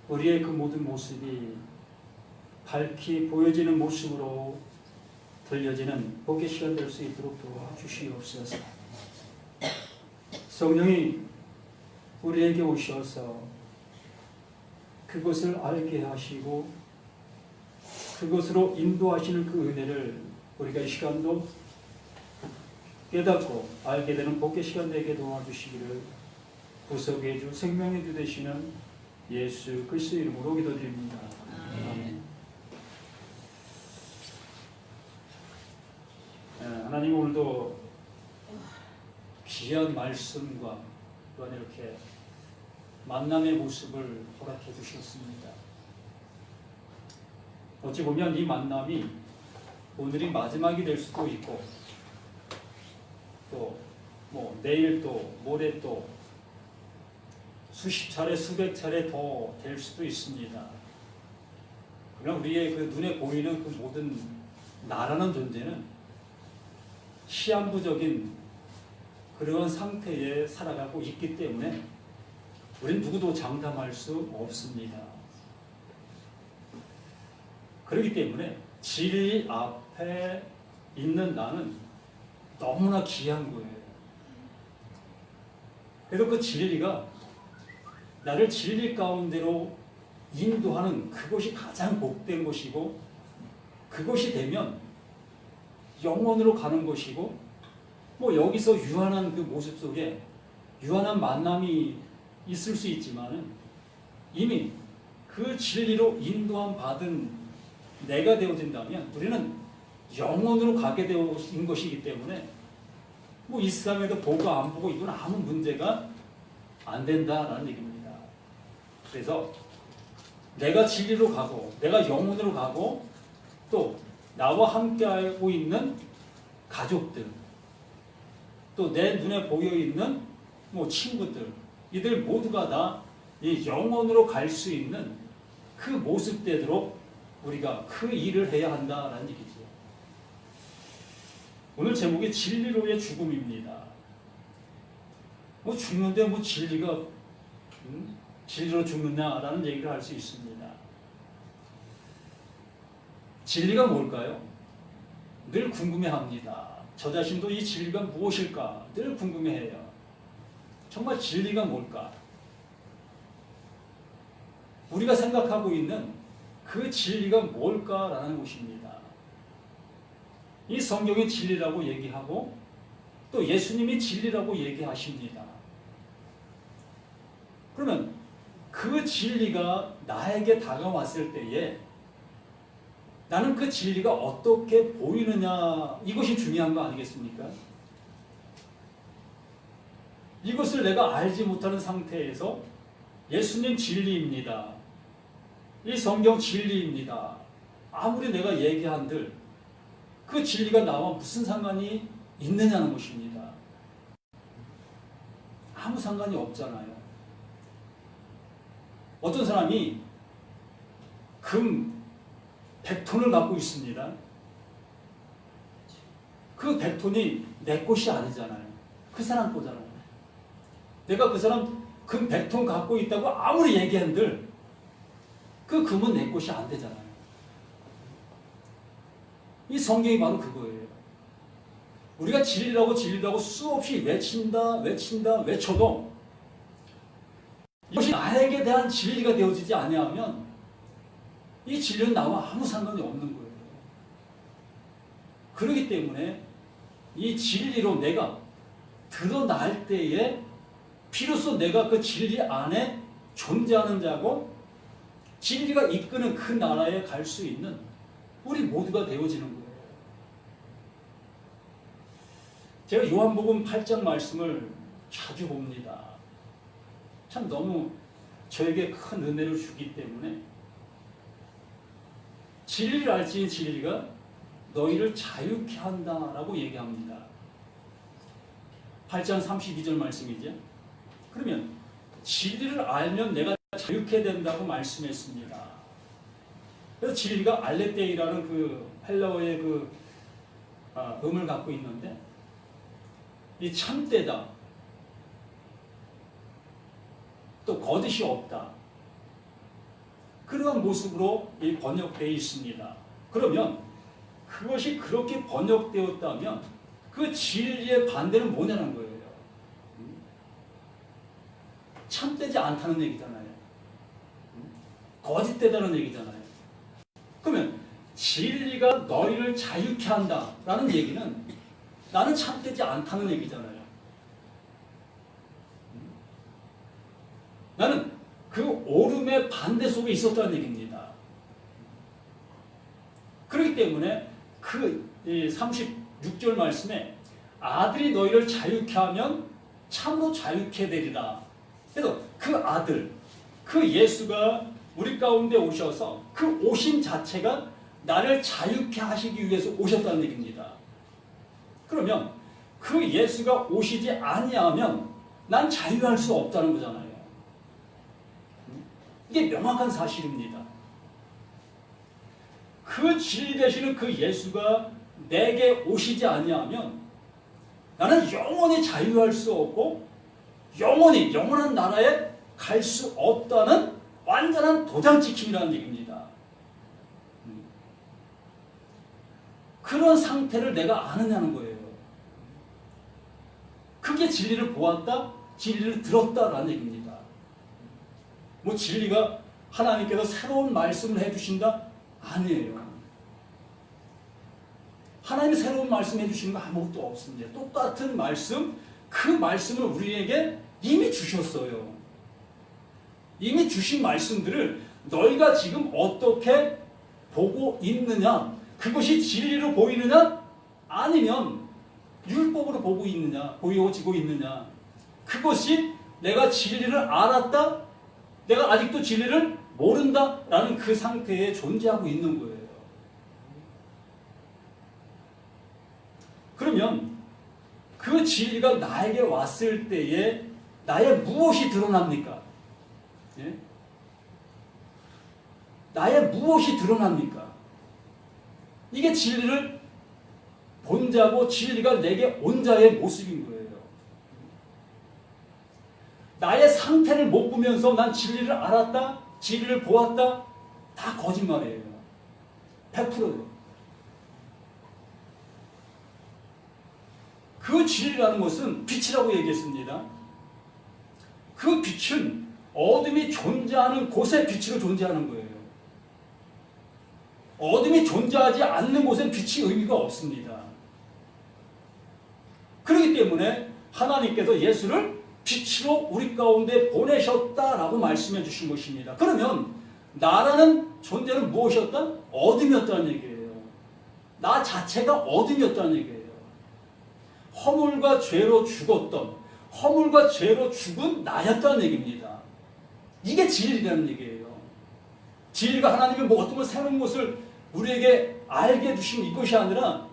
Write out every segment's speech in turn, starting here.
우리의 그 모든 모습이 밝히 보여지는 모습으로 들려지는 복의 시간 될 수 있도록 도와주시옵소서. 성령이 우리에게 오셔서 그것을 알게 하시고 그것으로 인도하시는 그 은혜를 우리가 이 시간도 깨닫고 알게 되는 복의 시간 되게 도와주시기를 구속의 주 생명의 주 되시는 예수 그리스도 이름으로 기도드립니다. 아멘. 하나님 오늘도 귀한 말씀과 또한 이렇게 만남의 모습을 허락해 주셨습니다. 어찌 보면 이 만남이 오늘이 마지막이 될 수도 있고 또 내일 또 모레 또 수십 차례 수백 차례 더 될 수도 있습니다. 그러나 우리의 그 눈에 보이는 그 모든 나라는 존재는 시한부적인 그런 상태에 살아가고 있기 때문에 우리는 누구도 장담할 수 없습니다. 그렇기 때문에 진리 앞에 있는 나는 너무나 귀한 거예요. 그래서 그 진리가 나를 진리 가운데로 인도하는 그것이 가장 복된 것이고 그것이 되면 영원으로 가는 것이고 여기서 유한한 그 모습 속에 유한한 만남이 있을 수 있지만은 이미 그 진리로 인도함 받은 내가 되어진다면 우리는 영원으로 가게 되어진 것이기 때문에 이 세상에도 보고 안 보고 이건 아무 문제가 안 된다라는 얘기입니다. 그래서 내가 진리로 가고 내가 영원으로 가고 또 나와 함께하고 있는 가족들 또 내 눈에 보여있는 친구들 이들 모두가 다 이 영원으로 갈 수 있는 그 모습대로 우리가 그 일을 해야 한다라는 얘기죠. 오늘 제목이 진리로의 죽음입니다. 죽는데 진리가 진리로 죽느냐라는 얘기를 할 수 있습니다. 진리가 뭘까요? 늘 궁금해합니다. 저 자신도 이 진리가 무엇일까 늘 궁금해해요. 정말 진리가 뭘까? 우리가 생각하고 있는 그 진리가 뭘까라는 것입니다. 이 성경이 진리라고 얘기하고 또 예수님이 진리라고 얘기하십니다. 그러면 그 진리가 나에게 다가왔을 때에 나는 그 진리가 어떻게 보이느냐 이것이 중요한 거 아니겠습니까? 이것을 내가 알지 못하는 상태에서 예수님 진리입니다. 이 성경 진리입니다. 아무리 내가 얘기한들 그 진리가 나와 무슨 상관이 있느냐는 것입니다. 아무 상관이 없잖아요. 어떤 사람이 금 100톤을 갖고 있습니다. 그 100톤이 내 것이 아니잖아요. 그 사람 거잖아요. 내가 그 사람 금 100톤 갖고 있다고 아무리 얘기한들 그 금은 내 것이 안 되잖아요. 이 성경이 바로 그거예요. 우리가 진리라고 수없이 외쳐도 이것이 나에게 대한 진리가 되어지지 아니하면 이 진리는 나와 아무 상관이 없는 거예요. 그렇기 때문에 이 진리로 내가 드러날 때에 비로소 내가 그 진리 안에 존재하는 자고 진리가 이끄는 그 나라에 갈 수 있는 우리 모두가 되어지는 거예요. 제가 요한복음 8장 말씀을 자주 봅니다. 참 너무 저에게 큰 은혜를 주기 때문에 진리를 알지니 진리가 너희를 자유케 한다라고 얘기합니다. 8장 32절 말씀이죠. 그러면 진리를 알면 내가 자유케 된다고 말씀했습니다. 그래서 진리가 알레테이라는 그 헬라어의 그 음을 갖고 있는데 이 참되다 또 거짓이 없다 그러한 모습으로 번역되어 있습니다. 그러면 그것이 그렇게 번역되었다면 그 진리의 반대는 뭐냐는 거예요. 참되지 않다는 얘기잖아요. 거짓되다는 얘기잖아요. 그러면 진리가 너희를 자유케 한다라는 얘기는 나는 참되지 않다는 얘기잖아요. 나는 그 오름의 반대 속에 있었다는 얘기입니다. 그렇기 때문에 그 36절 말씀에 아들이 너희를 자유케 하면 참으로 자유케 되리라. 그래서 그 아들, 그 예수가 우리 가운데 오셔서 그 오심 자체가 나를 자유케 하시기 위해서 오셨다는 얘기입니다. 그러면 그 예수가 오시지 아니하면 난 자유할 수 없다는 거잖아요. 이게 명확한 사실입니다. 그 진리 되시는 그 예수가 내게 오시지 아니하면 나는 영원히 자유할 수 없고 영원히 영원한 나라에 갈 수 없다는 완전한 도장찍힘이라는 얘기입니다. 그런 상태를 내가 아느냐는 거예요. 그게 진리를 보았다, 진리를 들었다라는 얘기입니다. 뭐 진리가 하나님께서 새로운 말씀을 해주신다? 아니에요. 하나님이 새로운 말씀 해주시는 거 아무것도 없습니다. 똑같은 말씀, 그 말씀을 우리에게 이미 주셨어요. 이미 주신 말씀들을 너희가 지금 어떻게 보고 있느냐? 그것이 진리로 보이느냐? 아니면 율법으로 보고 있느냐? 보여지고 있느냐? 그것이 내가 진리를 알았다? 내가 아직도 진리를 모른다라는 그 상태에 존재하고 있는 거예요. 그러면 그 진리가 나에게 왔을 때에 나의 무엇이 드러납니까? 예? 나의 무엇이 드러납니까? 이게 진리를 본 자고 진리가 내게 온 자의 모습인 거예요. 나의 상태를 못 보면서 난 진리를 알았다, 진리를 보았다, 다 거짓말이에요. 100%예요. 그 진리라는 것은 빛이라고 얘기했습니다. 그 빛은 어둠이 존재하는 곳에 빛으로 존재하는 거예요. 어둠이 존재하지 않는 곳엔 빛이 의미가 없습니다. 그렇기 때문에 하나님께서 예수를 빛으로 우리 가운데 보내셨다라고 말씀해 주신 것입니다. 그러면 나라는 존재는 무엇이었다? 어둠이었다는 얘기예요. 나 자체가 어둠이었다는 얘기예요. 허물과 죄로 죽었던, 허물과 죄로 죽은 나였다는 얘기입니다. 이게 진리라는 얘기예요. 진리가 하나님의 뭐 어떤 걸 새로운 것을 우리에게 알게 해주신 이것이 아니라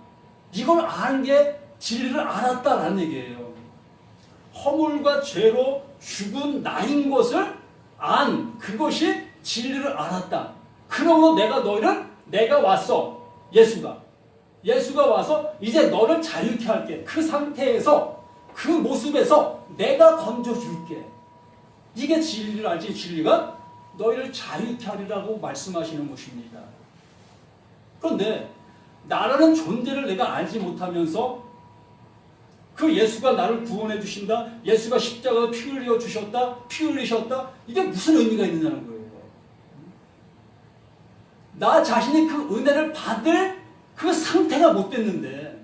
이걸 아는 게 진리를 알았다라는 얘기예요. 허물과 죄로 죽은 나인 것을 안, 그것이 진리를 알았다. 그러므로 내가 왔어. 예수가 와서 이제 너를 자유케 할게. 그 상태에서, 그 모습에서 내가 건져줄게. 이게 진리를 알지, 진리가 너희를 자유케 하리라고 말씀하시는 것입니다. 그런데 나라는 존재를 내가 알지 못하면서 그 예수가 나를 구원해 주신다, 예수가 십자가에 피 흘려 주셨다, 피 흘리셨다, 이게 무슨 의미가 있느냐는 거예요. 나 자신이 그 은혜를 받을 그 상태가 못 됐는데,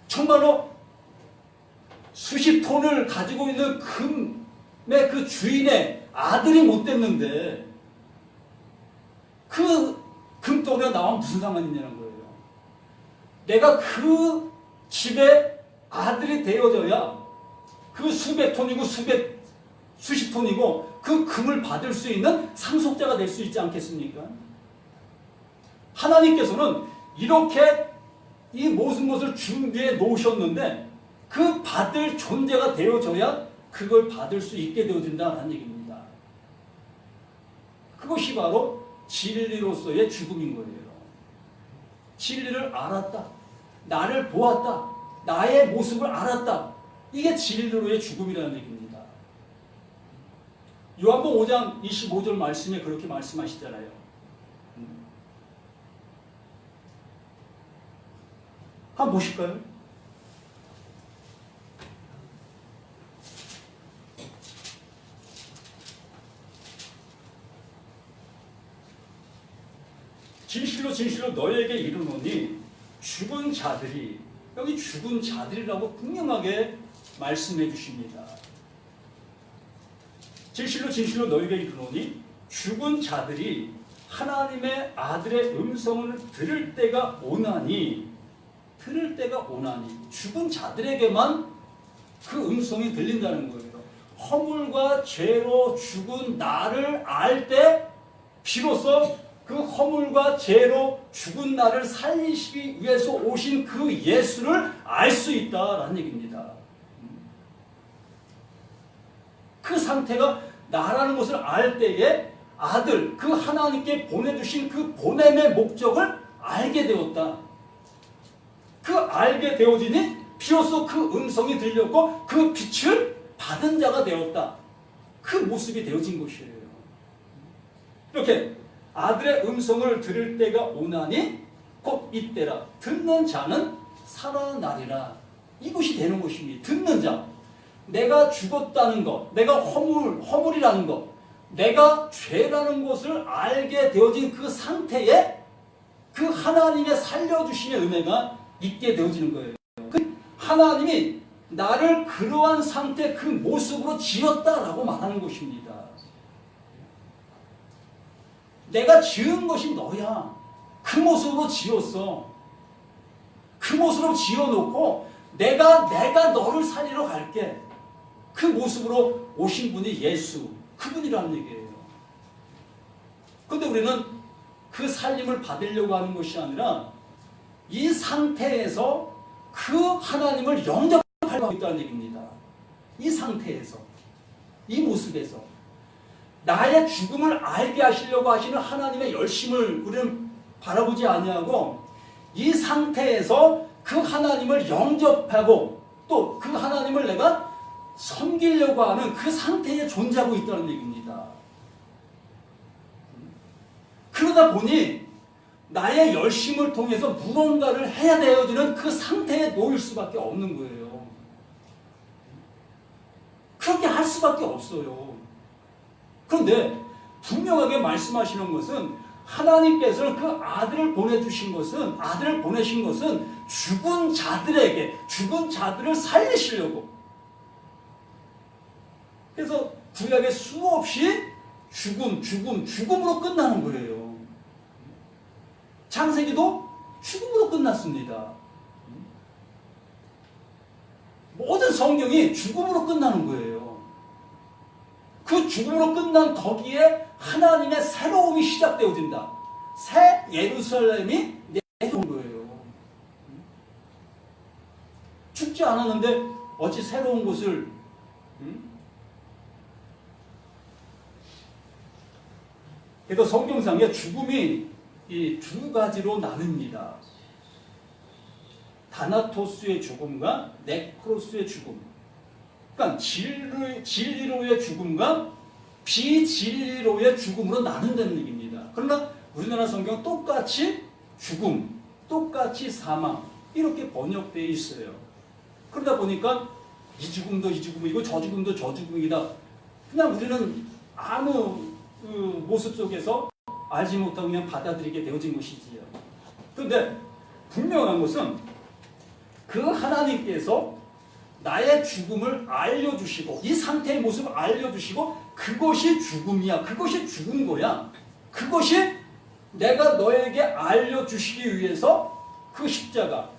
정말로 수십 톤을 가지고 있는 금의 그 주인의 아들이 못 됐는데, 그 금덩이가 나와 무슨 상관이 있냐는 거예요. 내가 그 집의 아들이 되어져야 그 수백 톤이고 수십 톤이고 그 금을 받을 수 있는 상속자가 될 수 있지 않겠습니까? 하나님께서는 이렇게 이 모든 것을 준비해 놓으셨는데 그 받을 존재가 되어져야 그걸 받을 수 있게 되어진다는 얘기입니다. 그것이 바로 진리로서의 죽음인 거예요. 진리를 알았다. 나를 보았다. 나의 모습을 알았다. 이게 진리로의 죽음이라는 얘기입니다. 요한복음 5장 25절 말씀에 그렇게 말씀하시잖아요. 한번 보실까요? 진실로 진실로 너에게 이르노니 죽은 자들이, 여기 죽은 자들이라고 분명하게 말씀해 주십니다. 진실로 진실로 너에게 이르노니 죽은 자들이 하나님의 아들의 음성을 들을 때가 오나니, 죽은 자들에게만 그 음성이 들린다는 거예요. 허물과 죄로 죽은 나를 알 때 비로소 그 허물과 죄로 죽은 나를 살리시기 위해서 오신 그 예수를 알 수 있다라는 얘기입니다. 그 상태가 나라는 것을 알 때에 아들, 그 하나님께 보내주신 그 보냄의 목적을 알게 되었다. 그 알게 되어지니 비로소 그 음성이 들렸고 그 빛을 받은 자가 되었다. 그 모습이 되어진 것이에요. 이렇게 아들의 음성을 들을 때가 오나니 곧 이때라. 듣는 자는 살아나리라. 이것이 되는 것입니다. 듣는 자. 내가 죽었다는 것, 내가 허물이라는 것, 내가 죄라는 것을 알게 되어진 그 상태에 그 하나님의 살려주심의 은혜가 있게 되어지는 거예요. 그 하나님이 나를 그러한 상태, 그 모습으로 지었다라고 말하는 것입니다. 내가 지은 것이 너야. 그 모습으로 지었어. 그 모습으로 지어놓고 내가 너를 살리러 갈게. 그 모습으로 오신 분이 예수, 그분이라는 얘기예요. 그런데 우리는 그 살림을 받으려고 하는 것이 아니라 이 상태에서 그 하나님을 영접하고 있다는 얘기입니다. 이 상태에서, 이 모습에서 나의 죽음을 알게 하시려고 하시는 하나님의 열심을 우리는 바라보지 아니하고 이 상태에서 그 하나님을 영접하고 또 그 하나님을 내가 섬기려고 하는 그 상태에 존재하고 있다는 얘기입니다. 그러다 보니 나의 열심을 통해서 무언가를 해야 되어지는 그 상태에 놓일 수밖에 없는 거예요. 그렇게 할 수밖에 없어요. 그런데 분명하게 말씀하시는 것은 하나님께서는 그 아들을 보내신 것은 죽은 자들을 살리시려고. 그래서 구약에 수없이 죽음으로 끝나는 거예요. 창세기도 죽음으로 끝났습니다. 모든 성경이 죽음으로 끝나는 거예요. 그 죽음으로 끝난 거기에 하나님의 새로움이 시작되어진다. 새 예루살렘이 내려온 거예요. 죽지 않았는데 어찌 새로운 곳을 그래서 성경상에 죽음이 이 두 가지로 나뉩니다. 다나토스의 죽음과 네크로스의 죽음. 그러니까 진리로의 죽음과 비진리로의 죽음으로 나눈다는 얘기입니다. 그러나 우리나라 성경은 똑같이 죽음, 똑같이 사망 이렇게 번역되어 있어요. 그러다 보니까 이 죽음도 이 죽음이고 저 죽음도 저 죽음이다. 그냥 우리는 아무 그 모습 속에서 알지 못하고 그냥 받아들이게 되어진 것이지요. 그런데 분명한 것은 그 하나님께서 나의 죽음을 알려주시고 이 상태의 모습을 알려주시고 그것이 죽음이야. 그것이 죽은 거야. 그것이 내가 너에게 알려주시기 위해서 그 십자가,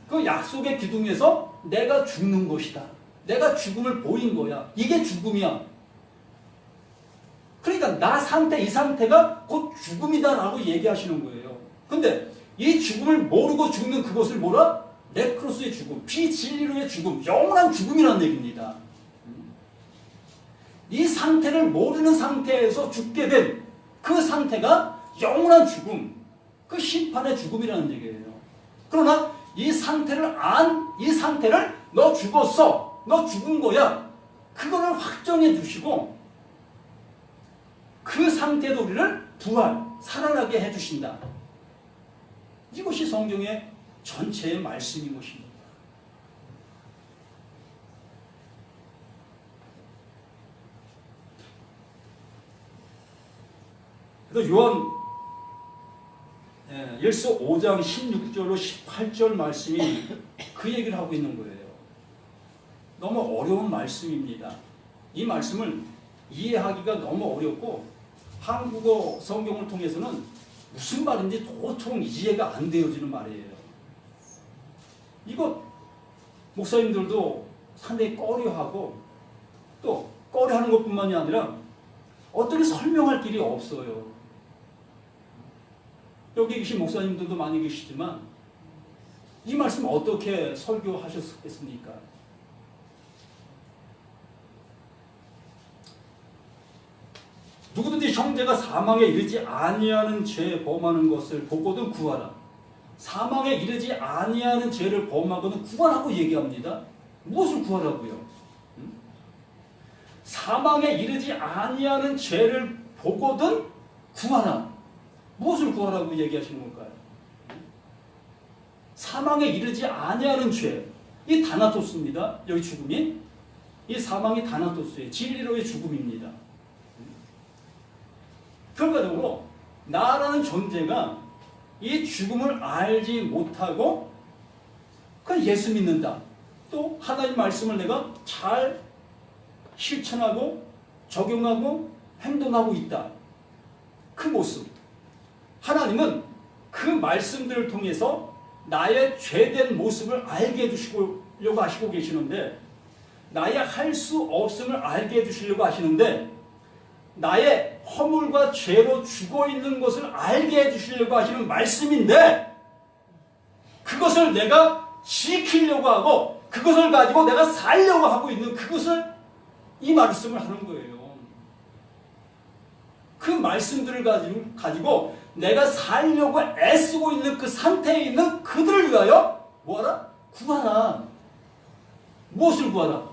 그 약속의 기둥에서 내가 죽는 것이다. 내가 죽음을 보인 거야. 이게 죽음이야. 그러니까 이 상태가 곧 죽음이다라고 얘기하시는 거예요. 근데 이 죽음을 모르고 죽는 그것을 뭐라? 네크로스의 죽음, 비진리로의 죽음, 영원한 죽음이라는 얘기입니다. 이 상태를 모르는 상태에서 죽게 된 그 상태가 영원한 죽음, 그 심판의 죽음이라는 얘기예요. 그러나 이 상태를 너 죽었어, 너 죽은 거야, 그거를 확정해 주시고 그 상태도 우리를 부활, 살아나게 해주신다. 이것이 성경의 전체의 말씀인 것입니다. 그래서 요한 5장 16절로 18절 말씀이 그 얘기를 하고 있는 거예요. 너무 어려운 말씀입니다. 이 말씀을 이해하기가 너무 어렵고 한국어 성경을 통해서는 무슨 말인지 도통 이해가 안 되어지는 말이에요. 이거 목사님들도 상당히 꺼려하고 또 꺼려하는 것뿐만이 아니라 어떻게 설명할 길이 없어요. 여기 계신 목사님들도 많이 계시지만 이 말씀 어떻게 설교하셨겠습니까? 누구든지 형제가 사망에 이르지 아니하는 죄 범하는 것을 보고도 구하라. 사망에 이르지 아니하는 죄를 범하고는 구하라고 얘기합니다. 무엇을 구하라고요? 사망에 이르지 아니하는 죄를 보고든 구하라. 무엇을 구하라고 얘기하시는 걸까요? 사망에 이르지 아니하는 죄. 이 다나토스입니다. 여기 죽음이. 이 사망이 다나토스예요. 진리로의 죽음입니다. 결과적으로 나라는 존재가 이 죽음을 알지 못하고 그냥 예수 믿는다. 또 하나님 말씀을 내가 잘 실천하고 적용하고 행동하고 있다. 그 모습. 하나님은 그 말씀들을 통해서 나의 죄된 모습을 알게 해주시려고 하시고 계시는데 나의 할 수 없음을 알게 해주시려고 하시는데 나의 허물과 죄로 죽어있는 것을 알게 해주시려고 하시는 말씀인데 그것을 내가 지키려고 하고 그것을 가지고 내가 살려고 하고 있는 그것을 이 말씀을 하는 거예요. 그 말씀들을 가지고 내가 살려고 애쓰고 있는 그 상태에 있는 그들을 위하여 뭐하라? 구하라. 무엇을 구하라?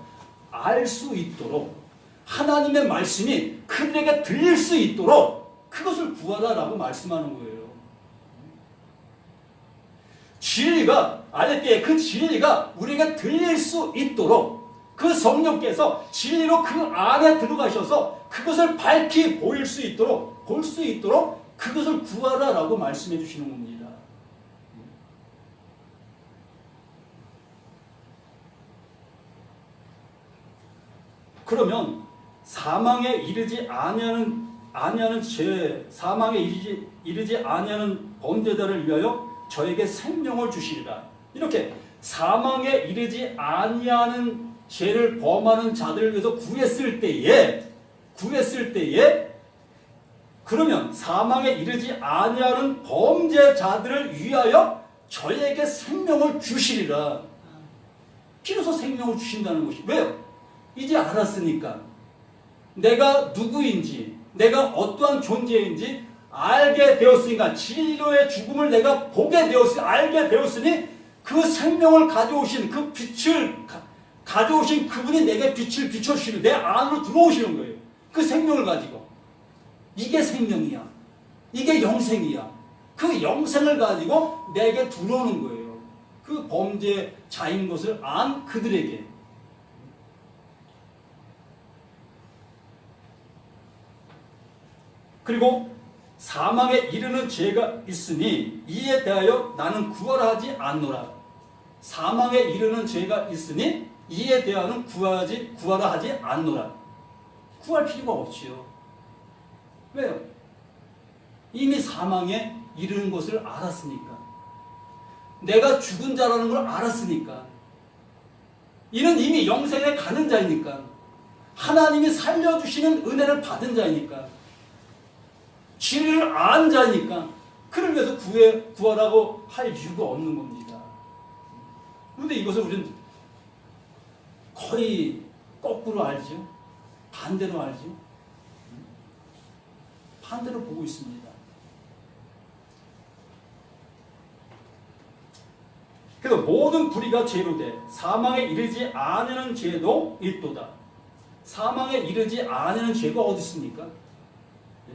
알 수 있도록 하나님의 말씀이 그들에게 들릴 수 있도록 그것을 구하라라고 말씀하는 거예요. 진리가 알때 그 진리가 우리에게 들릴 수 있도록 그 성령께서 진리로 그 안에 들어가셔서 그것을 밝히 보일 수 있도록 볼 수 있도록 그것을 구하라라고 말씀해 주시는 겁니다. 그러면 사망에 이르지 아니하는 죄, 사망에 이르지 아니하는 범죄자를 위하여 저에게 생명을 주시리라. 이렇게 사망에 이르지 아니하는 죄를 범하는 자들을 위해서 구했을 때에 그러면 사망에 이르지 아니하는 범죄자들을 위하여 저에게 생명을 주시리라. 비로소 생명을 주신다는 것이 왜요? 이제 알았으니까 내가 누구인지 내가 어떠한 존재인지 알게 되었으니까 진리로의 죽음을 내가 보게 되었으니 알게 되었으니 그 생명을 가져오신 그 빛을 가져오신 그분이 내게 빛을 비춰주시는 내 안으로 들어오시는 거예요. 그 생명을 가지고 이게 생명이야. 이게 영생이야. 그 영생을 가지고 내게 들어오는 거예요. 그 범죄자인 것을 안 그들에게. 그리고 사망에 이르는 죄가 있으니 이에 대하여 나는 구하라 하지 않노라. 사망에 이르는 죄가 있으니 이에 대하여는 구하라 하지 않노라. 구할 필요가 없지요. 왜요? 이미 사망에 이르는 것을 알았으니까. 내가 죽은 자라는 걸 알았으니까. 이는 이미 영생에 가는 자이니까. 하나님이 살려주시는 은혜를 받은 자이니까. 진리를 안 자니까 그를 위해서 구하라고 할 이유가 없는 겁니다. 그런데 이것을 우리는 거의 거꾸로 알죠. 반대로 알죠. 반대로 보고 있습니다. 그래서 모든 불의가 죄로 돼 사망에 이르지 아니하는 죄도 있도다. 사망에 이르지 아니하는 죄가 어디 있습니까? 네?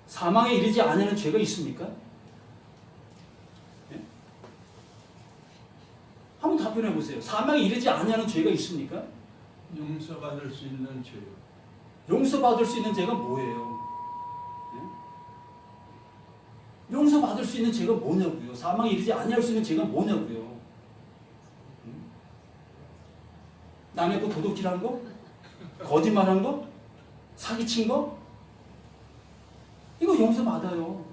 사망에 이르지 아니하는 죄가 있습니까? 예? 한번 답변해 보세요. 사망에 이르지 아니하는 죄가 있습니까? 용서받을 수 있는 죄요. 용서받을 수 있는 죄가 뭐예요? 예? 용서받을 수 있는 죄가 뭐냐고요? 사망에 이르지 아니할 수 있는 죄가 뭐냐고요? 남의 거 도둑질한 거? 거짓말한 거? 사기친 거? 이거 용서받아요.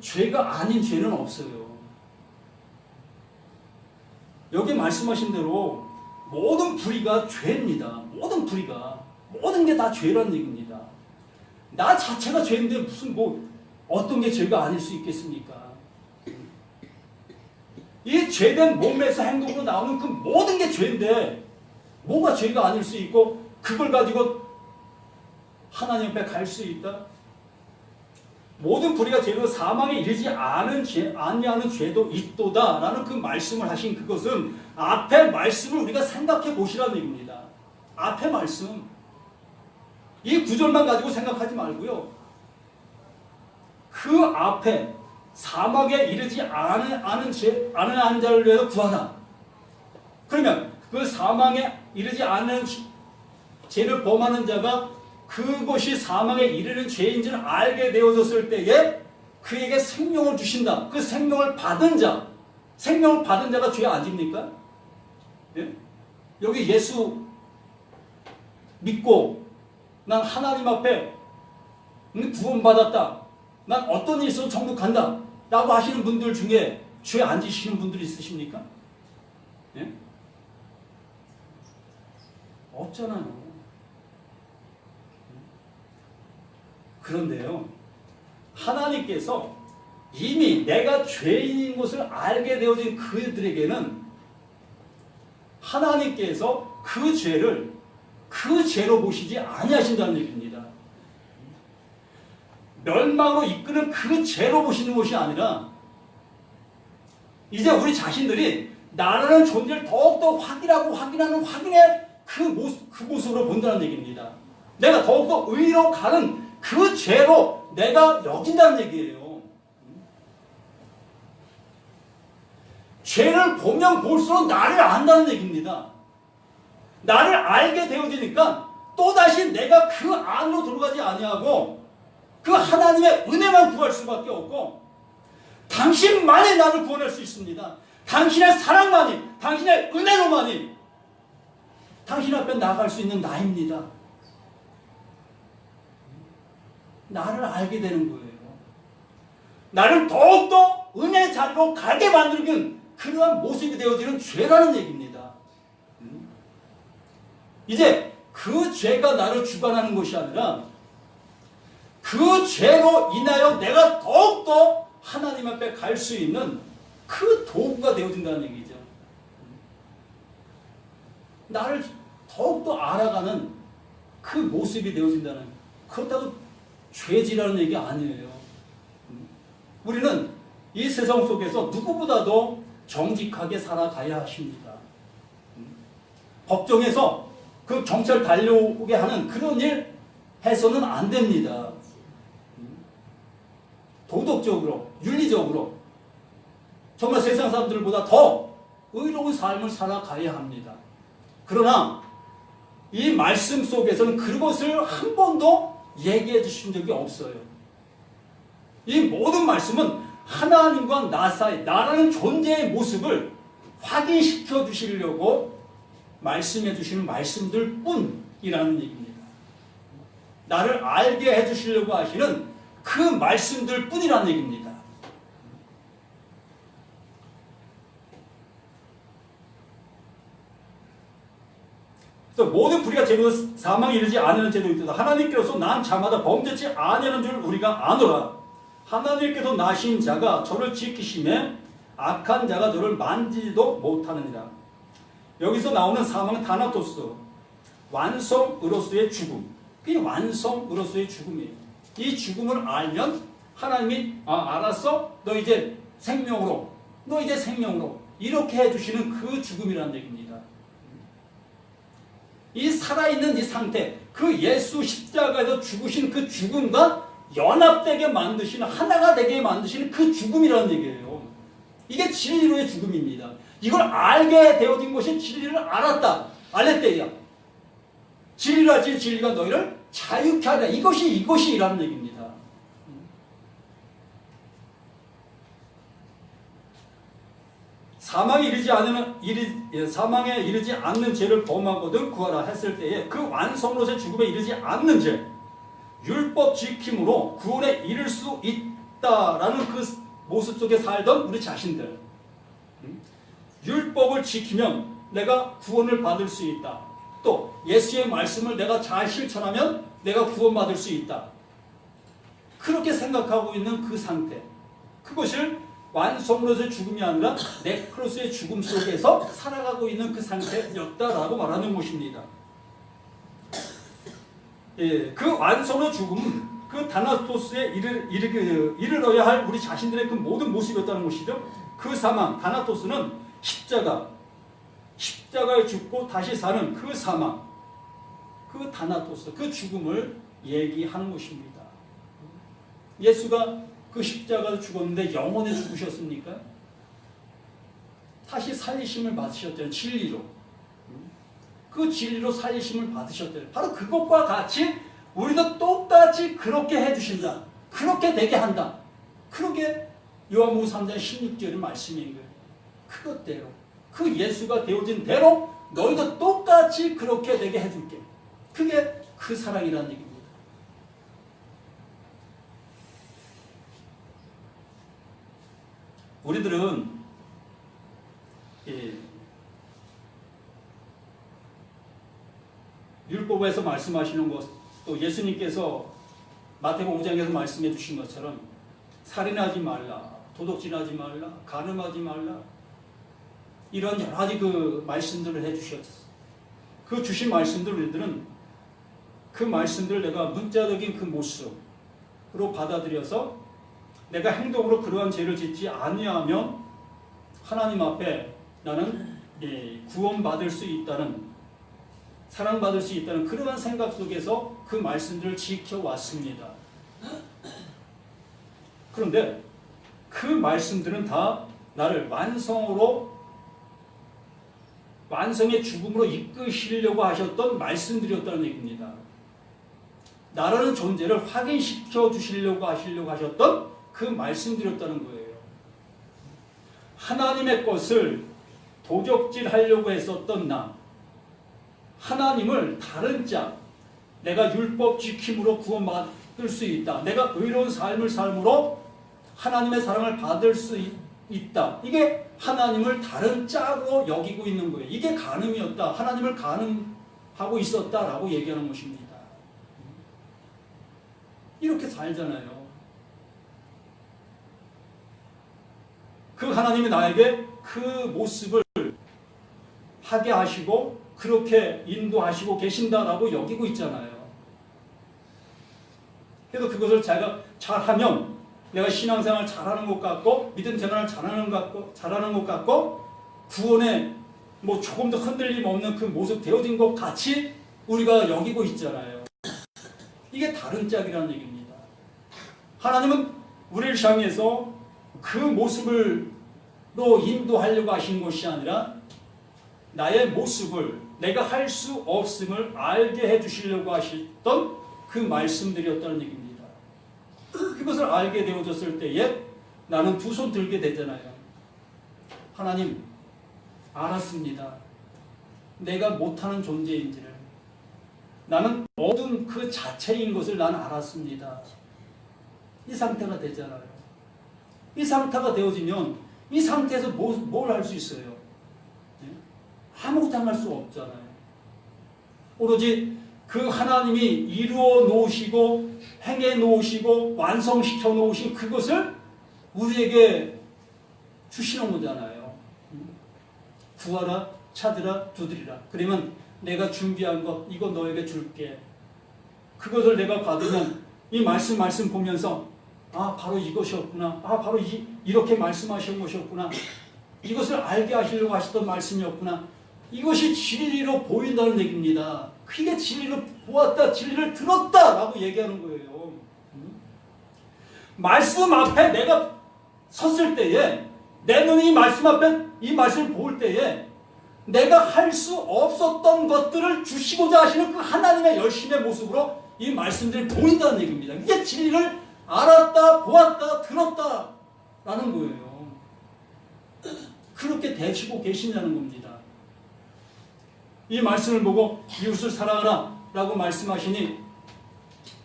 죄가 아닌 죄는 없어요. 여기 말씀하신 대로 모든 불의가 죄입니다. 모든 불의가. 모든 게 다 죄라는 얘기입니다. 나 자체가 죄인데 무슨 어떤 게 죄가 아닐 수 있겠습니까? 이 죄된 몸에서 행동으로 나오는 그 모든 게 죄인데 뭐가 죄가 아닐 수 있고 그걸 가지고 하나님 앞에 갈 수 있다? 모든 불의가 죄로 사망에 이르지 아니하는 죄도 있도다 라는 그 말씀을 하신 그것은 앞에 말씀을 우리가 생각해 보시라는 얘기입니다. 앞에 말씀. 이 구절만 가지고 생각하지 말고요. 그 앞에 사망에 이르지 않은 자를 위해서 구하라. 그러면 그 사망에 이르지 않은 죄를 범하는 자가 그것이 사망에 이르는 죄인지를 알게 되어졌을 때에 그에게 생명을 주신다. 그 생명을 받은 자가 죄 아닙니까? 예? 여기 예수 믿고 난 하나님 앞에 구원받았다. 난 어떤 일 있어도 천국 간다. 라고 하시는 분들 중에 죄 안 지시는 분들이 있으십니까? 예? 없잖아요. 그런데요, 하나님께서 이미 내가 죄인인 것을 알게 되어진 그들에게는 하나님께서 그 죄를 그 죄로 보시지 아니하신다는 얘기입니다. 멸망으로 이끄는 그 죄로 보시는 것이 아니라 이제 우리 자신들이 나라는 존재를 더욱더 확인하는 확인의 그 모습으로 본다는 얘기입니다. 내가 더욱더 의로 가는 그 죄로 내가 여긴다는 얘기예요. 죄를 보면 볼수록 나를 안다는 얘기입니다. 나를 알게 되어지니까 또다시 내가 그 안으로 들어가지 아니하고 그 하나님의 은혜만 구할 수밖에 없고 당신만이 나를 구원할 수 있습니다. 당신의 사랑만이, 당신의 은혜로만이 당신 앞에 나갈 수 있는 나입니다. 나를 알게 되는 거예요. 나를 더욱더 은혜의 자리로 가게 만들긴 그러한 모습이 되어지는 죄라는 얘기입니다. 이제 그 죄가 나를 주관하는 것이 아니라 그 죄로 인하여 내가 더욱더 하나님 앞에 갈 수 있는 그 도구가 되어진다는 얘기죠. 나를 더욱더 알아가는 그 모습이 되어진다는, 그렇다고 죄지라는 얘기 아니에요. 우리는 이 세상 속에서 누구보다도 정직하게 살아가야 하십니다. 법정에서 그 경찰 달려오게 하는 그런 일 해서는 안 됩니다. 도덕적으로, 윤리적으로 정말 세상 사람들보다 더 의로운 삶을 살아가야 합니다. 그러나 이 말씀 속에서는 그것을 한 번도 얘기해 주신 적이 없어요. 이 모든 말씀은 하나님과 나 사이, 나라는 존재의 모습을 확인시켜 주시려고 말씀해 주시는 말씀들 뿐이라는 얘기입니다. 나를 알게 해 주시려고 하시는 그 말씀들 뿐이라는 얘기입니다. 그래서 모든 불의가 죄로 사망에 이르지 아니하는 죄도 있다. 하나님께서 난 자마다 범죄치 아니하는 줄 우리가 아노라. 하나님께서 나신 자가 저를 지키심에 악한 자가 저를 만지지도 못하느니라. 여기서 나오는 사망은 타나토스, 완성으로서의 죽음. 그게 완성으로서의 죽음이에요. 이 죽음을 알면 하나님이 알았어? 너 이제 생명으로 이렇게 해주시는 그 죽음이라는 얘기입니다. 이 살아있는 이 상태, 그 예수 십자가에서 죽으신 그 죽음과 연합되게 만드시는, 하나가 되게 만드시는 그 죽음이라는 얘기예요. 이게 진리로의 죽음입니다. 이걸 알게 되어진 것이 진리를 알았다. 알랬대야. 진리를 알지 진리가 너희를 자유케 하리라. 이것이라는 얘기입니다. 사망에 이르지 않는 죄를 범하거든 구하라 했을 때에 그 완성으로서의 죽음에 이르지 않는 죄, 율법 지킴으로 구원에 이를 수 있다라는 그 모습 속에 살던 우리 자신들. 율법을 지키면 내가 구원을 받을 수 있다. 또 예수의 말씀을 내가 잘 실천하면 내가 구원받을 수 있다. 그렇게 생각하고 있는 그 상태, 그것을 완성으로서의 죽음이 아니라 네크로스의 죽음 속에서 살아가고 있는 그 상태였다라고 말하는 것입니다. 예, 그 완성의 죽음은 그 다나토스에 이르러야 할 우리 자신들의 그 모든 모습이었다는 것이죠. 그 사망, 다나토스는 십자가에 죽고 다시 사는 그 사망, 그 다나토스, 그 죽음을 얘기하는 것입니다. 예수가 그 십자가로 죽었는데 영원히 죽으셨습니까? 다시 살리심을 받으셨대요. 진리로. 그 진리로 살리심을 받으셨대요. 바로 그것과 같이 우리도 똑같이 그렇게 해주신다. 그렇게 되게 한다. 그렇게 요한복음 3장 16절의 말씀인 거예요. 그것대로. 그 예수가 되어진 대로 너희도 똑같이 그렇게 되게 해줄게. 그게 그 사랑이라는 얘기입니다. 우리들은 율법에서 말씀하시는 것, 또 예수님께서 마태복음 5장에서 말씀해 주신 것처럼 살인하지 말라, 도둑질하지 말라, 간음하지 말라, 이런 여러 가지 그 말씀들을 해주셨어요. 그 주신 말씀들 우리들은 그 말씀들을 내가 문자적인 그 모습으로 받아들여서 내가 행동으로 그러한 죄를 짓지 아니하면 하나님 앞에 나는 구원받을 수 있다는, 사랑받을 수 있다는 그러한 생각 속에서 그 말씀들을 지켜왔습니다. 그런데 그 말씀들은 다 나를 완성의 죽음으로 이끄시려고 하셨던 말씀들이었다는 얘기입니다. 나라는 존재를 확인시켜 주시려고 하셨던 그 말씀드렸다는 거예요. 하나님의 것을 도적질하려고 했었던 나, 하나님을 다른 자, 내가 율법 지킴으로 구원받을 수 있다, 내가 의로운 삶을 삶으로 하나님의 사랑을 받을 수 있다, 이게 하나님을 다른 짝으로 여기고 있는 거예요. 이게 간음이었다, 하나님을 간음하고 있었다라고 얘기하는 것입니다. 이렇게 살잖아요. 그 하나님이 나에게 그 모습을 하게 하시고 그렇게 인도하시고 계신다라고 여기고 있잖아요. 그래서 그것을 제가 잘하면 내가 신앙생활 잘하는 것 같고 믿음 생활을 잘하는 것 같고 구원에 뭐 조금도 흔들림 없는 그 모습 되어진 것 같이 우리가 여기고 있잖아요. 이게 다른 짝이라는 얘기입니다. 하나님은 우리를 향해서 그 모습으로 인도하려고 하신 것이 아니라 나의 모습을, 내가 할 수 없음을 알게 해주시려고 하셨던 그 말씀들이었다는 얘기입니다. 그것을 알게 되어졌을 때에 나는 두 손 들게 되잖아요. 하나님, 알았습니다. 내가 못하는 존재인지를. 나는 어둠 그 자체인 것을 난 알았습니다. 이 상태가 되잖아요. 이 상태가 되어지면 이 상태에서 뭘 할 수 있어요? 아무것도 할 수 없잖아요. 오로지 그 하나님이 이루어 놓으시고 행해 놓으시고 완성시켜 놓으신 그것을 우리에게 주시는 거잖아요. 구하라, 찾으라, 두드리라. 그러면 내가 준비한 것 이거 너에게 줄게. 그것을 내가 받으면 이 말씀 보면서 아 바로 이것이었구나. 아 바로 이렇게 말씀하신 것이었구나. 이것을 알게 하시려고 하셨던 말씀이었구나. 이것이 진리로 보인다는 얘기입니다. 그게 진리로 보았다, 진리를 들었다라고 얘기하는 거예요. 말씀 앞에 내가 섰을 때에, 내 눈이 이 말씀 앞에 이 말씀을 볼 때에 내가 할 수 없었던 것들을 주시고자 하시는 그 하나님의 열심의 모습으로 이 말씀들이 보인다는 얘기입니다. 이게 진리를 알았다, 보았다, 들었다라는 거예요. 그렇게 되시고 계시냐는 겁니다. 이 말씀을 보고 이웃을 사랑하라 라고 말씀하시니,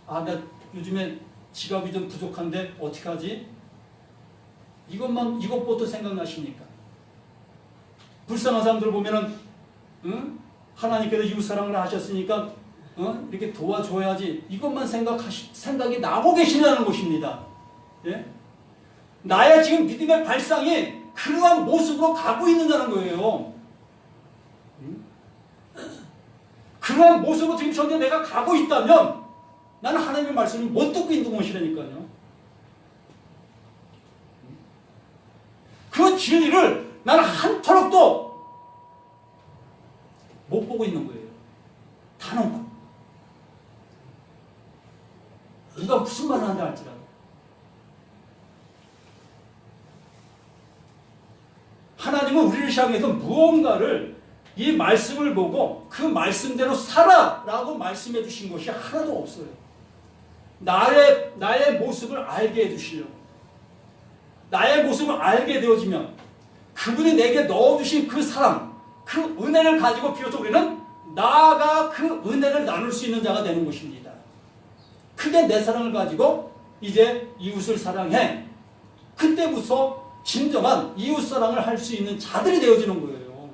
나 요즘에 지갑이 좀 부족한데 어떻게 하지? 이것부터 생각나십니까? 불쌍한 사람들 보면은, 하나님께서 이웃 사랑을 하셨으니까, 이렇게 도와줘야지. 이것만 생각이 나고 계시냐는 것입니다. 예? 나의 지금 믿음의 발상이 그러한 모습으로 가고 있느냐는 거예요. 그러한 모습으로 지금 현재 내가 가고 있다면 나는 하나님의 말씀을 못 듣고 있는 것이라니까요. 그 진리를 나는 한터럭도 못 보고 있는 거예요. 단언코. 누가 무슨 말을 한다 할지라도. 하나님은 우리를 향해서 무언가를, 이 말씀을 보고 그 말씀대로 살아라고 말씀해 주신 것이 하나도 없어요. 나의 모습을 알게 해주시려고. 나의 모습을 알게 되어지면 그분이 내게 넣어주신 그 사랑, 그 은혜를 가지고 비로소 우리는 나아가 그 은혜를 나눌 수 있는 자가 되는 것입니다. 그게 내 사랑을 가지고 이제 이웃을 사랑해. 그때부터 진정한 이웃 사랑을 할 수 있는 자들이 되어지는 거예요.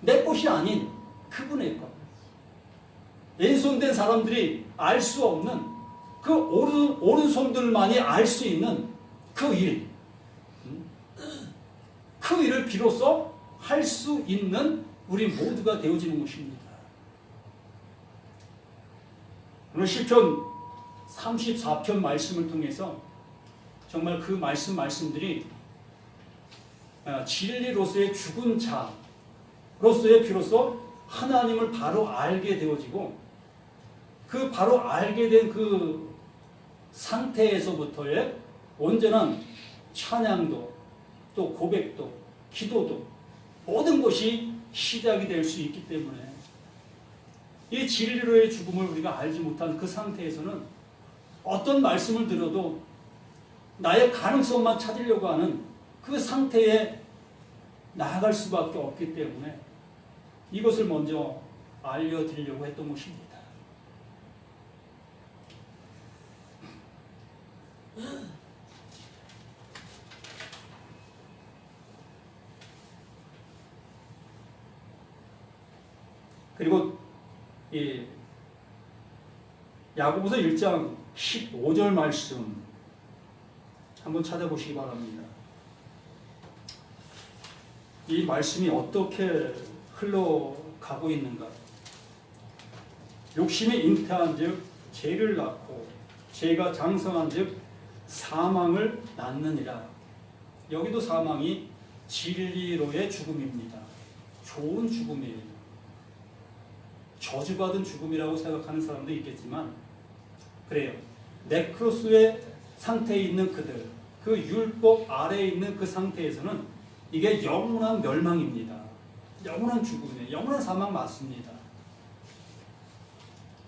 내 것이 아닌 그분의 것. 왼손된 사람들이 알 수 없는 그 오른손들만이 알 수 있는 그 일. 그 일을 비로소 할 수 있는 우리 모두가 되어지는 것입니다. 오늘 시편 34편 말씀을 통해서 정말 그 말씀들이 진리로서의 죽은 자로서의 비로소 하나님을 바로 알게 되어지고, 그 바로 알게 된 그 상태에서부터의 온전한 찬양도, 또 고백도, 기도도, 모든 것이 시작이 될 수 있기 때문에 이 진리로의 죽음을 우리가 알지 못한 그 상태에서는 어떤 말씀을 들어도 나의 가능성만 찾으려고 하는 그 상태에 나아갈 수밖에 없기 때문에 이것을 먼저 알려드리려고 했던 것입니다. 그리고 이 야고보서 1장 15절 말씀 한번 찾아보시기 바랍니다. 이 말씀이 어떻게 흘러가고 있는가? 욕심이 잉태한 즉 죄를 낳고 죄가 장성한 즉 사망을 낳느니라. 여기도 사망이 진리로의 죽음입니다. 좋은 죽음이에요. 저주받은 죽음이라고 생각하는 사람도 있겠지만 그래요. 네크로스의 상태에 있는 그들, 그 율법 아래에 있는 그 상태에서는 이게 영원한 멸망입니다. 영원한 죽음이에요. 영원한 사망 맞습니다.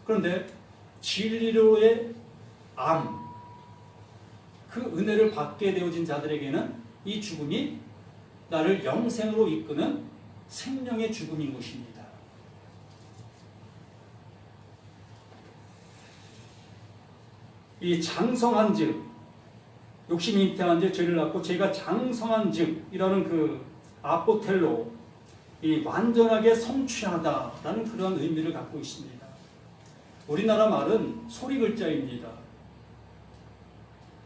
그런데 진리로의 암, 그 은혜를 받게 되어진 자들에게는 이 죽음이 나를 영생으로 이끄는 생명의 죽음인 것입니다. 이 장성한 즉, 욕심이 잉태한 즉 죄를 낳고 죄가 장성한 즉이라는 그 아포텔로, 이 완전하게 성취하다라는 그런 의미를 갖고 있습니다. 우리나라 말은 소리 글자입니다.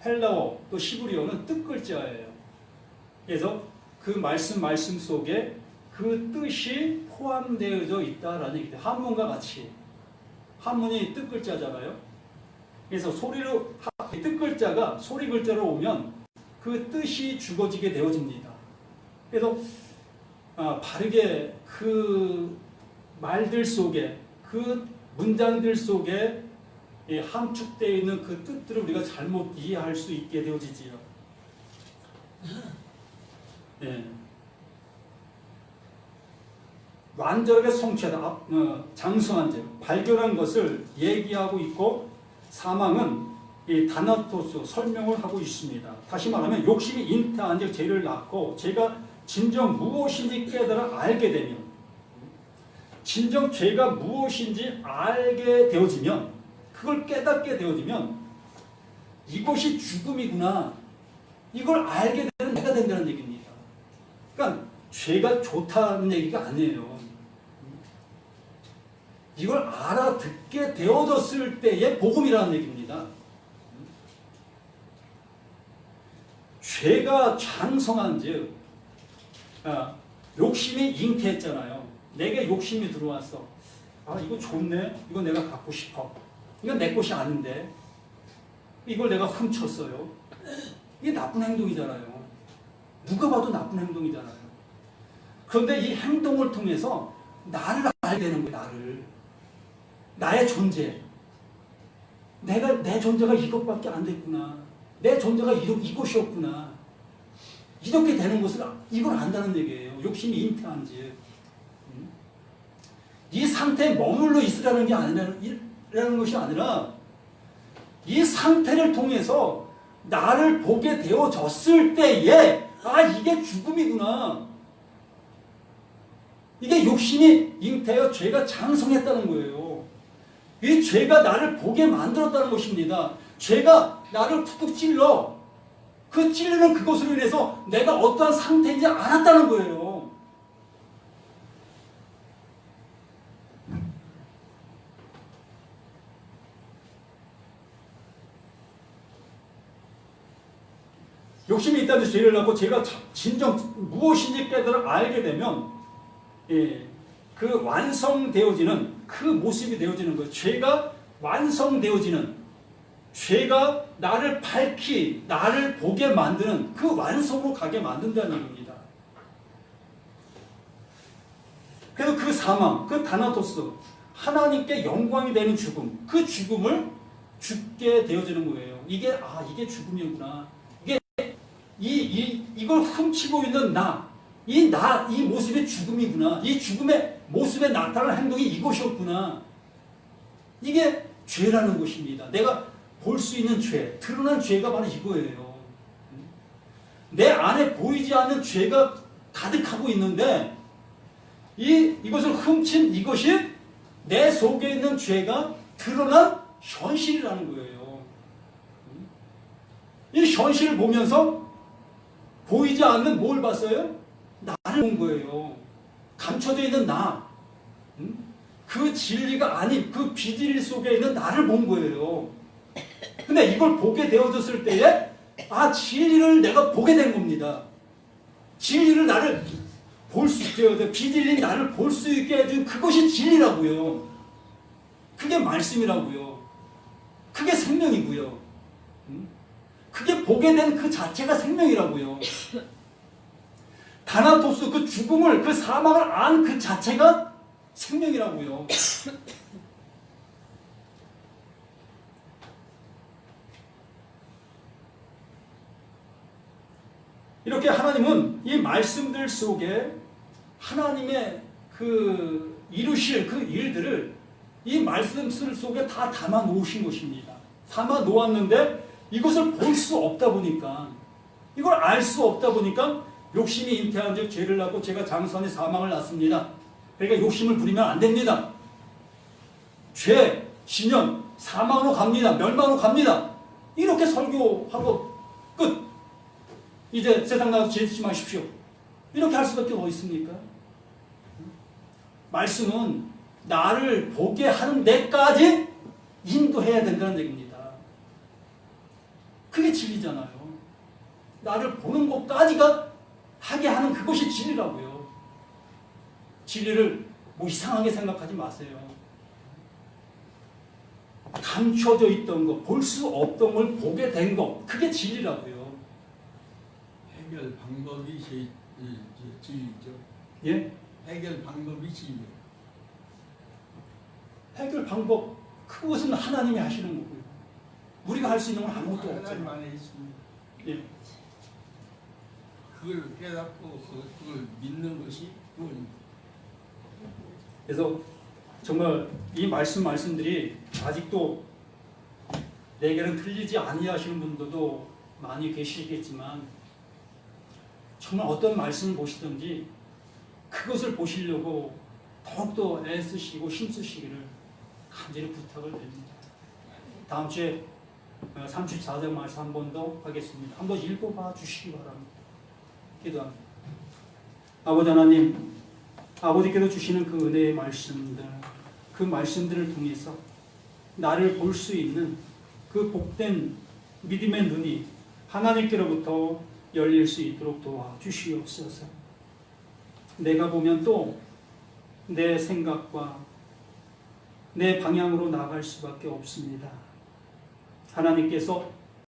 헬라어 또 히브리어는 뜻 글자예요. 그래서 그 말씀 속에 그 뜻이 포함되어져 있다라는 얘기죠. 한문과 같이. 한문이 뜻 글자잖아요. 그래서 뜻 글자가 소리 글자로 오면 그 뜻이 죽어지게 되어집니다. 그래서 바르게 그 말들 속에 그 문장들 속에 함축되어 있는 그 뜻들을 우리가 잘못 이해할 수 있게 되어지지요. 예. 완전하게 성취하다, 장성한 즉 발견한 것을 얘기하고 있고, 사망은 이 다나토스 설명을 하고 있습니다. 다시 말하면 욕심이 잉태한 즉 죄를 낳고 죄가 진정 무엇인지 깨달아 알게 되면, 진정 죄가 무엇인지 알게 되어지면, 그걸 깨닫게 되어지면 이것이 죽음이구나, 이걸 알게 되는 내가 된다는 얘기입니다. 그러니까 죄가 좋다는 얘기가 아니에요. 이걸 알아듣게 되어졌을 때의 복음이라는 얘기입니다. 죄가 장성한즉 욕심이 잉태했잖아요. 내게 욕심이 들어왔어. 이거 좋네. 이거 내가 갖고 싶어. 이건 내 것이 아닌데 이걸 내가 훔쳤어요. 이게 나쁜 행동이잖아요. 누가 봐도 나쁜 행동이잖아요. 그런데 이 행동을 통해서 나를 알게 되는 거예요. 나의 존재. 내 존재가 이것밖에 안 됐구나. 내 존재가 이것이었구나. 이렇게 되는 것을 이걸 안다는 얘기예요. 욕심이 잉태한지. 이 상태에 머물러 있으라는 게 아니라는 것이 아니라, 이 상태를 통해서 나를 보게 되어졌을 때에 이게 죽음이구나. 이게 욕심이 잉태하여 죄가 장성했다는 거예요. 이 죄가 나를 보게 만들었다는 것입니다. 죄가 나를 툭툭 찔러. 그 찔르는 그것으로 인해서 내가 어떠한 상태인지 알았다는 거예요. 욕심이 있다는 죄를 낳고 제가 진정 무엇인지 깨달아 알게 되면, 그 완성되어지는 그 모습이 되어지는 거예요. 죄가 완성되어지는, 죄가 나를 밝히 나를 보게 만드는 그 완성으로 가게 만든다는 겁니다. 그래서 그 사망, 그 다나토스, 하나님께 영광이 되는 죽음, 그 죽음을 죽게 되어지는 거예요. 이게 죽음이구나. 이걸 훔치고 있는 이 모습의 죽음이구나. 이 죽음의 모습에 나타나는 행동이 이것이었구나. 이게 죄라는 것입니다. 내가 볼 수 있는 죄, 드러난 죄가 바로 이거예요. 내 안에 보이지 않는 죄가 가득하고 있는데, 이것을 훔친 이것이 내 속에 있는 죄가 드러난 현실이라는 거예요. 이 현실을 보면서 보이지 않는 뭘 봤어요? 나를 본 거예요. 감춰져 있는 나. 그 진리가 아닌 그 비진리 속에 있는 나를 본 거예요. 근데 이걸 보게 되어졌을 때에 진리를 내가 보게 된 겁니다. 진리를 나를 볼 수 있게 해야 비진리 나를 볼 수 있게 해준 그것이 진리라고요. 그게 말씀이라고요. 그게 생명이고요. 그게 보게 된 그 자체가 생명이라고요. 다나토스, 그 죽음을, 그 사망을 안 그 자체가 생명이라고요. 이렇게 하나님은 이 말씀들 속에 하나님의 그 이루실 그 일들을 이 말씀들 속에 다 담아 놓으신 것입니다. 담아 놓았는데 이것을 볼 수 없다 보니까, 이걸 알 수 없다 보니까 욕심이 잉태한 즉 죄를 낳고 죄가 장수하니 사망을 낳습니다. 그러니까 욕심을 부리면 안 됩니다. 죄, 신현, 사망으로 갑니다. 멸망으로 갑니다. 이렇게 설교하고 끝. 이제 세상 나가서 죄 짓지 마십시오. 이렇게 할 수밖에 어디 있습니까? 말씀은 나를 보게 하는 데까지 인도해야 된다는 얘기입니다. 그게 진리잖아요. 나를 보는 것까지가 하게 하는 그것이 진리라고요. 진리를 뭐 이상하게 생각하지 마세요. 감춰져 있던 것, 볼 수 없던 걸 보게 된 것, 그게 진리라고요. 해결 방법이 진리죠. 예? 해결 방법이 지요. 해결 방법 그것은 하나님이 하시는 거고요. 우리가 할 수 있는 건 아무것도 하나님 없잖아요. 안에 있습니다. 예. 그걸 깨닫고 그걸 믿는 것이 구원입니다. 그래서 정말 이 말씀들이 아직도 내게는 틀리지 아니하시는 분들도 많이 계시겠지만 정말 어떤 말씀을 보시든지 그것을 보시려고 더욱더 애쓰시고 힘쓰시기를 간절히 부탁을 드립니다. 다음 주에 34장 말씀 한 번 더 하겠습니다. 한번 읽어봐 주시기 바랍니다. 기도합니다. 아버지 하나님, 아버지께서 주시는 그 은혜의 말씀들, 그 말씀들을 통해서 나를 볼 수 있는 그 복된 믿음의 눈이 하나님께로부터 열릴 수 있도록 도와주시옵소서. 내가 보면 또 내 생각과 내 방향으로 나아갈 수밖에 없습니다. 하나님께서